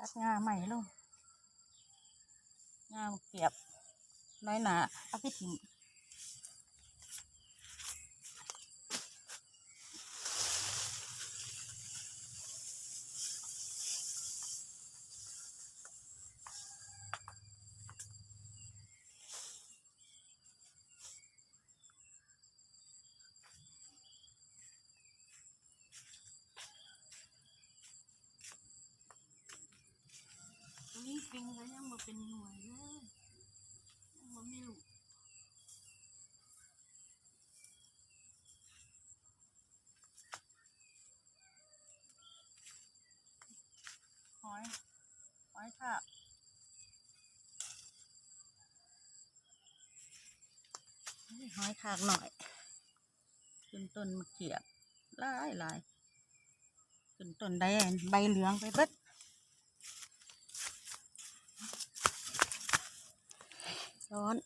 ตัดงาใหม่ลงงาเกียบน้อยหนาเอาไปทิ้งนี่ปิงก็ยังมาเป็นหน่วยเลยยังมาไม่รู้หอยค่ะหอยขากหน่อยขึ้นต้นมะเขือหลายขึ้นต้นได้ใบเหลืองไปเบิดร้อน